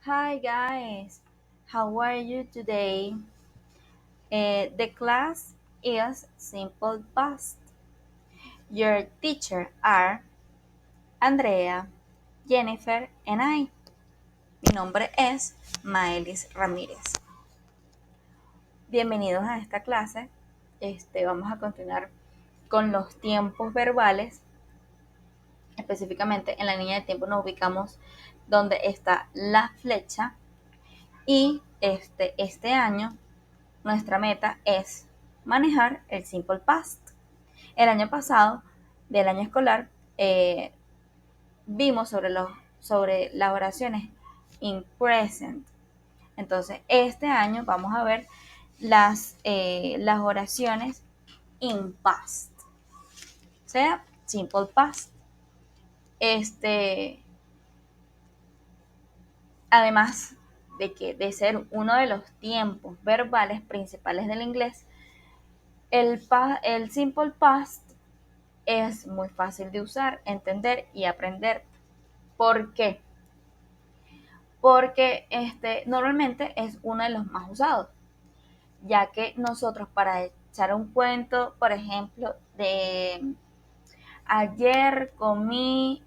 Hi guys, how are you today? The class is Simple Past. Your teacher are Andrea, Jennifer, and I. Mi nombre es Maelis Ramírez. Bienvenidos a esta clase. Vamos a continuar con los tiempos verbales. Específicamente en la línea de tiempo nos ubicamos donde está la flecha y este año nuestra meta es manejar el Simple Past. El año pasado, del año escolar, vimos sobre las oraciones in present. Entonces, este año vamos a ver las oraciones in past, o sea, Simple Past. Este, Además de ser uno de los tiempos verbales principales del inglés, el Simple Past es muy fácil de usar, entender y aprender. ¿Por qué? Porque normalmente es uno de los más usados, ya que nosotros para echar un cuento, por ejemplo, de ayer comí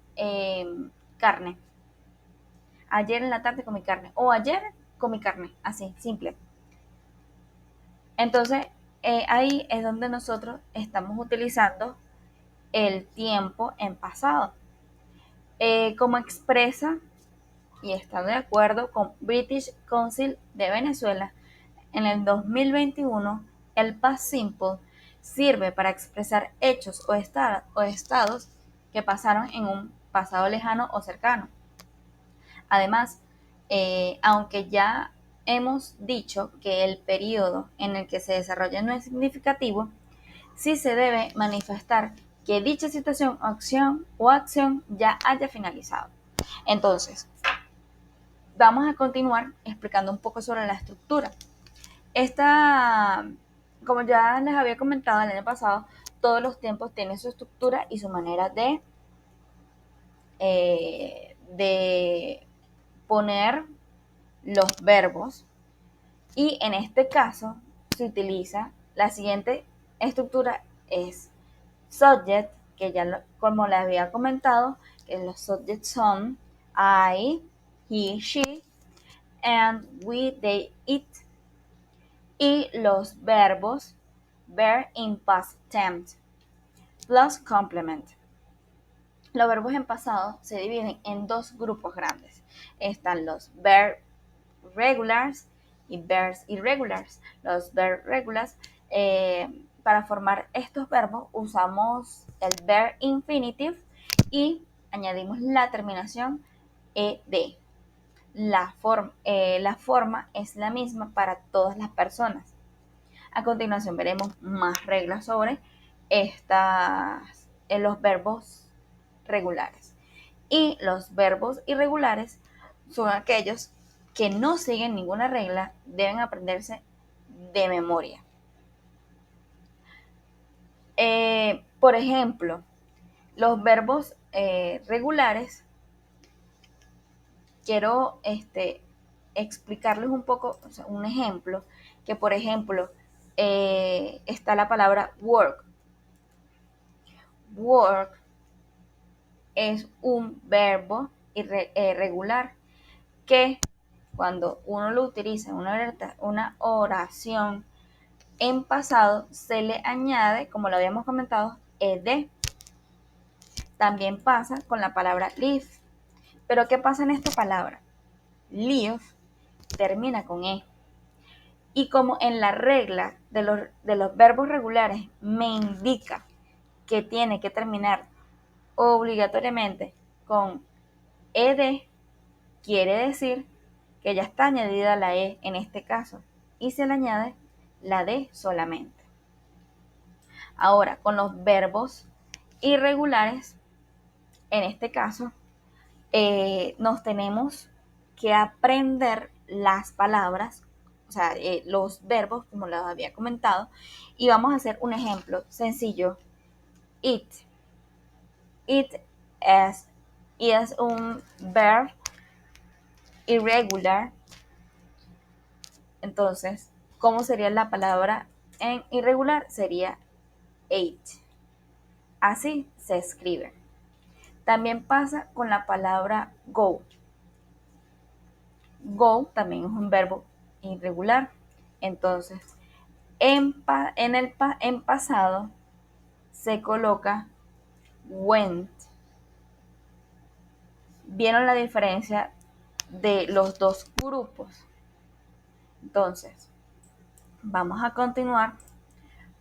carne, ayer en la tarde comí carne, o ayer comí carne, así, simple. Entonces, ahí es donde nosotros estamos utilizando el tiempo en pasado. Como expresa y estando de acuerdo con British Council de Venezuela, en el 2021 el past simple sirve para expresar hechos o estados que pasaron en un pasado lejano o cercano. Además, aunque ya hemos dicho que el periodo en el que se desarrolla no es significativo, sí se debe manifestar que dicha situación o acción ya haya finalizado. Entonces, vamos a continuar explicando un poco sobre la estructura. Esta, como ya les había comentado el año pasado, todos los tiempos tienen su estructura y su manera de poner los verbos. Y en este caso se utiliza la siguiente estructura: es subject, que ya como les había comentado, que los subjects son I, he, she, and we, they, it. Y los verbos verb in past tense plus complement. Los verbos en pasado se dividen en dos grupos grandes. Están los verb regulars y verbs irregulars. Los verb regulars, para formar estos verbos usamos el verb infinitive y añadimos la terminación ed. La forma es la misma para todas las personas. A continuación veremos más reglas sobre los verbos regulares. Y los verbos irregulares son aquellos que no siguen ninguna regla, deben aprenderse de memoria. Por ejemplo, los verbos regulares, quiero explicarles un poco, o sea, un ejemplo, que por ejemplo está la palabra work. Work es un verbo regular que cuando uno lo utiliza en una oración en pasado se le añade, como lo habíamos comentado, ed. También pasa con la palabra live. Pero ¿qué pasa en esta palabra? Live termina con e. Y como en la regla de los verbos regulares me indica que tiene que terminar obligatoriamente con ed, quiere decir que ya está añadida la e en este caso y se le añade la d solamente. Ahora, con los verbos irregulares, en este caso, nos tenemos que aprender las palabras, o sea, los verbos, como les había comentado, y vamos a hacer un ejemplo sencillo. It. It es un verb irregular. Entonces, ¿cómo sería la palabra en irregular? Sería ate. Así se escribe. También pasa con la palabra go. Go también es un verbo irregular. Entonces, en pasado se coloca went. ¿Vieron la diferencia de los dos grupos? Entonces, vamos a continuar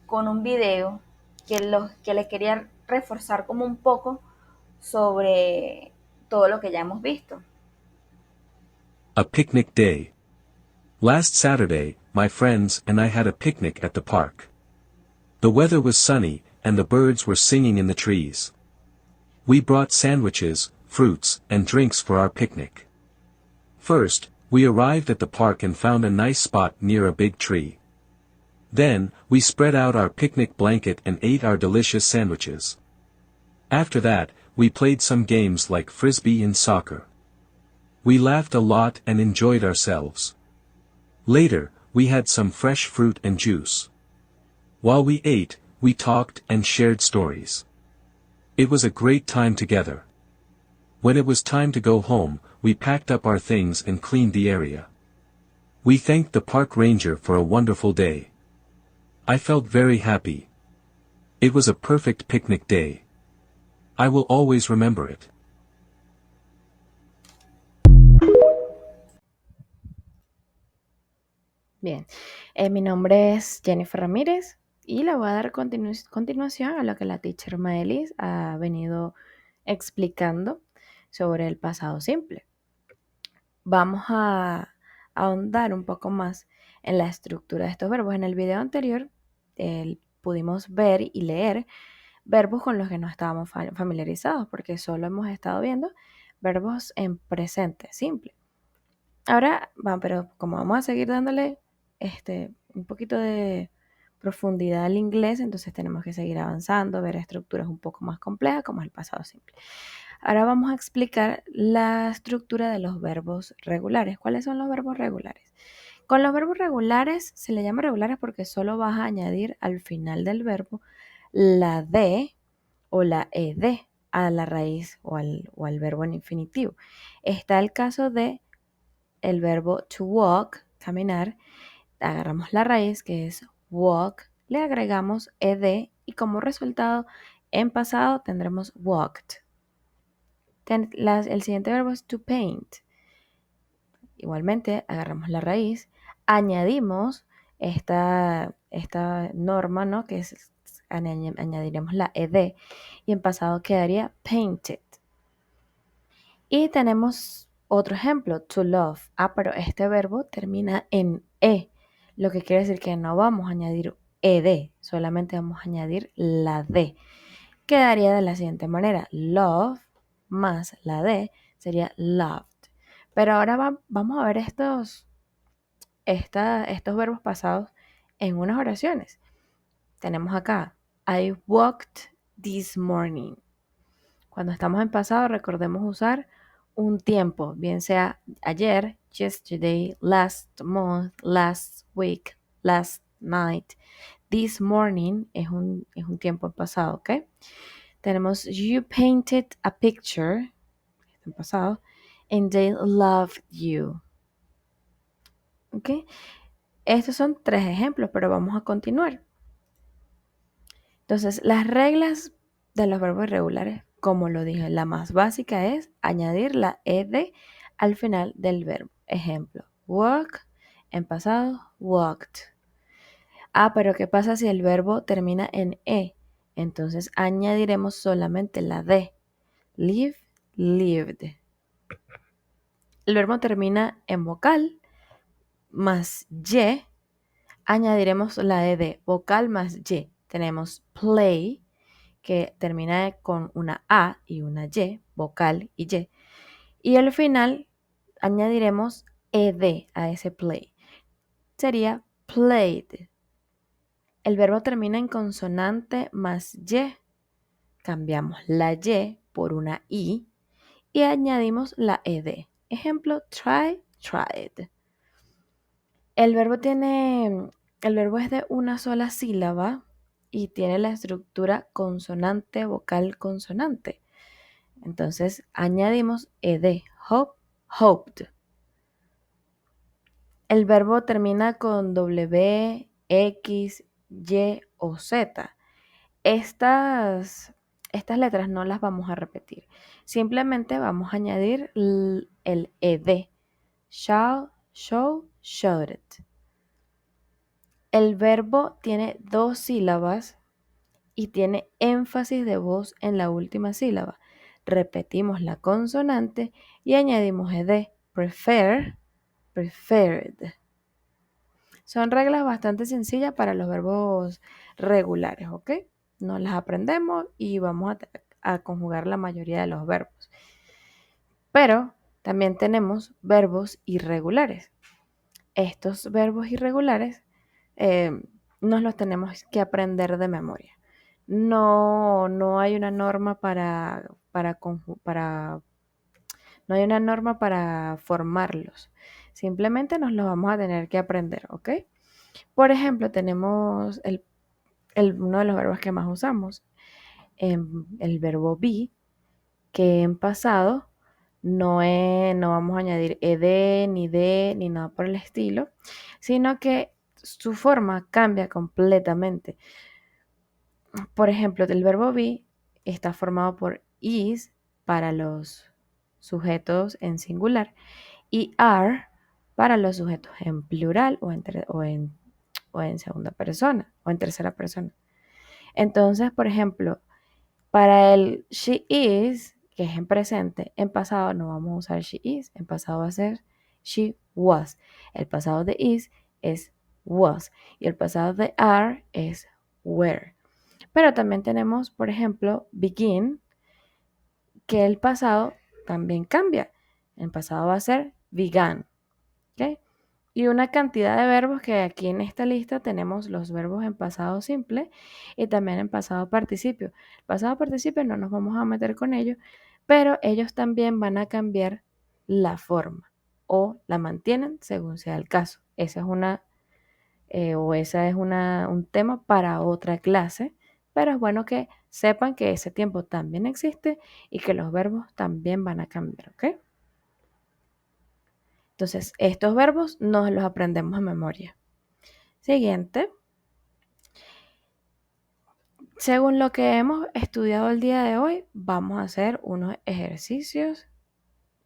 con un video que les quería reforzar como un poco sobre todo lo que ya hemos visto. A picnic day. Last Saturday, my friends and I had a picnic at the park. The weather was sunny, and the birds were singing in the trees. We brought sandwiches, fruits, and drinks for our picnic. First, we arrived at the park and found a nice spot near a big tree. Then, we spread out our picnic blanket and ate our delicious sandwiches. After that, we played some games like frisbee and soccer. We laughed a lot and enjoyed ourselves. Later, we had some fresh fruit and juice. While we ate, we talked and shared stories. It was a great time together. When it was time to go home, we packed up our things and cleaned the area. We thanked the park ranger for a wonderful day. I felt very happy. It was a perfect picnic day. I will always remember it. Bien, mi nombre es Jennifer Ramírez y le voy a dar continuación a lo que la teacher Maelis ha venido explicando sobre el pasado simple. Vamos a ahondar un poco más en la estructura de estos verbos. En el video anterior pudimos ver y leer verbos con los que no estábamos familiarizados porque solo hemos estado viendo verbos en presente simple. Ahora, pero como vamos a seguir dándole un poquito de profundidad al inglés, entonces tenemos que seguir avanzando, ver estructuras un poco más complejas como es el pasado simple. Ahora vamos a explicar la estructura de los verbos regulares. ¿Cuáles son los verbos regulares? Con los verbos regulares se le llama regulares porque solo vas a añadir al final del verbo la D o la ED a la raíz o al verbo en infinitivo. Está el caso de el verbo to walk, caminar, agarramos la raíz que es walk, le agregamos ed y como resultado en pasado tendremos walked. El siguiente verbo es to paint. Igualmente agarramos la raíz, añadimos esta norma, ¿no? Que es, añadiremos la ed y en pasado quedaría painted. Y tenemos otro ejemplo, to love. Pero este verbo termina en e, lo que quiere decir que no vamos a añadir ed, solamente vamos a añadir la d. Quedaría de la siguiente manera, love más la d sería loved. Pero ahora vamos a ver estos verbos pasados en unas oraciones. Tenemos acá, I walked this morning. Cuando estamos en pasado, recordemos usar un tiempo, bien sea ayer, yesterday, last month, last week, last night. This morning es un tiempo en pasado, ¿ok? Tenemos you painted a picture, en pasado, and they loved you. ¿Ok? Estos son 3 ejemplos, pero vamos a continuar. Entonces, las reglas de los verbos irregulares, como lo dije, la más básica es añadir la ed al final del verbo. Ejemplo, walk, en pasado, walked. Pero ¿qué pasa si el verbo termina en e? Entonces añadiremos solamente la d. Live, lived. El verbo termina en vocal más y, añadiremos la ed, vocal más y. Tenemos play, que termina con una A y una Y, vocal y Y. Y al final añadiremos ed a ese play. Sería played. El verbo termina en consonante más Y. Cambiamos la Y por una I y añadimos la ed. Ejemplo, try, tried. El verbo es de una sola sílaba y tiene la estructura consonante, vocal, consonante. Entonces añadimos ed, hope, hoped. El verbo termina con W, X, Y o Z. Estas letras no las vamos a repetir. Simplemente vamos a añadir el ed. Shall, show, showed. El verbo tiene 2 sílabas y tiene énfasis de voz en la última sílaba. Repetimos la consonante y añadimos ed. Prefer, preferred. Son reglas bastante sencillas para los verbos regulares, ¿ok? Nos las aprendemos y vamos a conjugar la mayoría de los verbos. Pero también tenemos verbos irregulares. Estos verbos irregulares nos los tenemos que aprender de memoria. No hay una norma no hay una norma para formarlos. Simplemente nos los vamos a tener que aprender, ¿ok? Por ejemplo, tenemos uno de los verbos que más usamos, el verbo be, que en pasado no vamos a añadir ed, ni de, ni nada por el estilo, sino que su forma cambia completamente. Por ejemplo, el verbo be está formado por is para los sujetos en singular y are para los sujetos en plural o en segunda persona o en tercera persona. Entonces, por ejemplo, para el she is, que es en presente, en pasado no vamos a usar she is, en pasado va a ser she was. El pasado de is es was y el pasado de are es were. Pero también tenemos, por ejemplo, begin, que el pasado también cambia. El pasado va a ser began. ¿Okay? Y una cantidad de verbos que aquí en esta lista tenemos los verbos en pasado simple y también en pasado participio. Pasado participio no nos vamos a meter con ellos, pero ellos también van a cambiar la forma o la mantienen según sea el caso. Esa es un tema para otra clase, pero es bueno que sepan que ese tiempo también existe y que los verbos también van a cambiar, ¿ok? Entonces, estos verbos nos los aprendemos a memoria. Siguiente. Según lo que hemos estudiado el día de hoy, vamos a hacer unos ejercicios.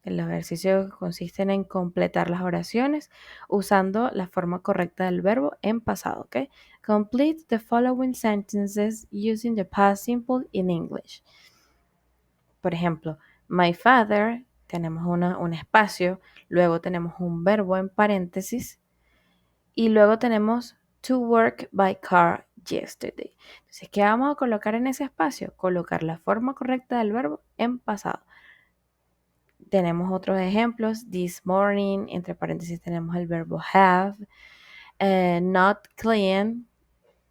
Los ejercicios consisten en completar las oraciones usando la forma correcta del verbo en pasado, ¿ok? Complete the following sentences using the past simple in English. Por ejemplo, my father, tenemos un espacio, luego tenemos un verbo en paréntesis y luego tenemos to work by car yesterday. Entonces, ¿qué vamos a colocar en ese espacio? Colocar la forma correcta del verbo en pasado. Tenemos otros ejemplos. This morning, entre paréntesis tenemos el verbo have. Not clean,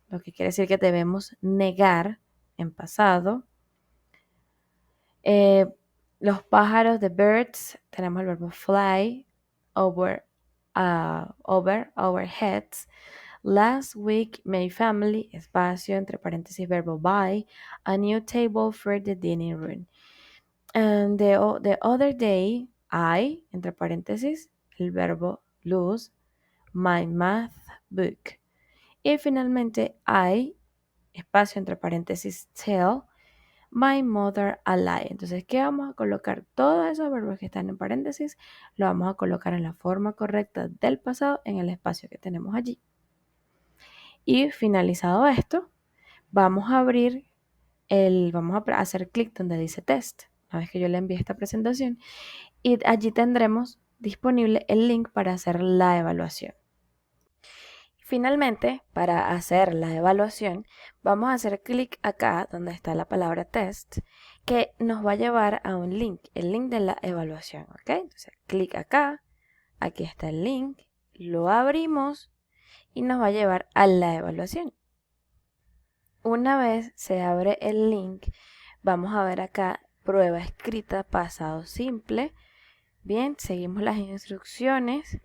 lo que quiere decir que debemos negar en pasado. Los pájaros, the birds, tenemos el verbo fly, over our heads. Last week, my family, espacio, entre paréntesis, verbo buy, a new table for the dining room. And the other day, I, entre paréntesis, el verbo lose, my math book. Y finalmente, I, espacio, entre paréntesis, tell, my mother a lie. Entonces, ¿qué vamos a colocar? Todos esos verbos que están en paréntesis, lo vamos a colocar en la forma correcta del pasado en el espacio que tenemos allí. Y finalizado esto, vamos a hacer clic donde dice test, una vez que yo le envíe esta presentación, y allí tendremos disponible el link para hacer la evaluación. Finalmente, para hacer la evaluación, vamos a hacer clic acá donde está la palabra test, que nos va a llevar a un link, el link de la evaluación, ¿ok? Entonces, clic acá, aquí está el link, lo abrimos y nos va a llevar a la evaluación. Una vez se abre el link, vamos a ver acá prueba escrita pasado simple, Bien, seguimos las instrucciones.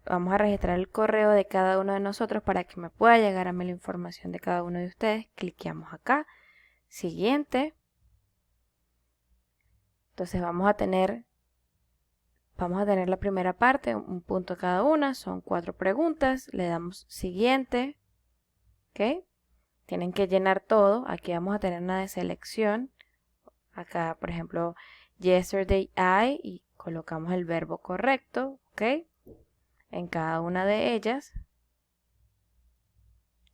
Vamos a registrar el correo de cada uno de nosotros para que me pueda llegar a mí la información de cada uno de ustedes. Cliqueamos acá. Siguiente. Entonces vamos a tener la primera parte, un punto cada una, son 4 preguntas, le damos siguiente, ¿ok? Tienen que llenar todo, aquí vamos a tener una de selección, acá por ejemplo, yesterday I, y colocamos el verbo correcto, ¿ok? En cada una de ellas.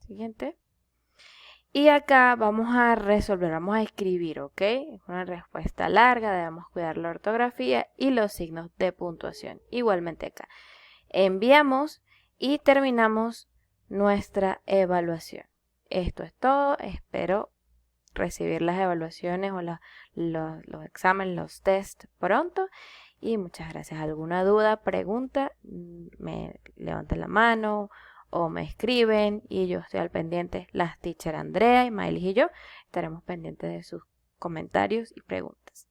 Siguiente. Y acá vamos a resolver, vamos a escribir, ¿ok? Es una respuesta larga, debemos cuidar la ortografía y los signos de puntuación. Igualmente acá. Enviamos y terminamos nuestra evaluación. Esto es todo, espero recibir las evaluaciones o los exámenes, los tests pronto. Y muchas gracias. ¿Alguna duda, pregunta? Me levanten la mano o me escriben y yo estoy al pendiente. Las teacher Andrea, Maylis y yo estaremos pendientes de sus comentarios y preguntas.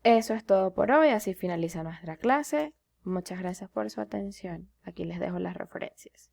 Eso es todo por hoy, así finaliza nuestra clase. Muchas gracias por su atención. Aquí les dejo las referencias.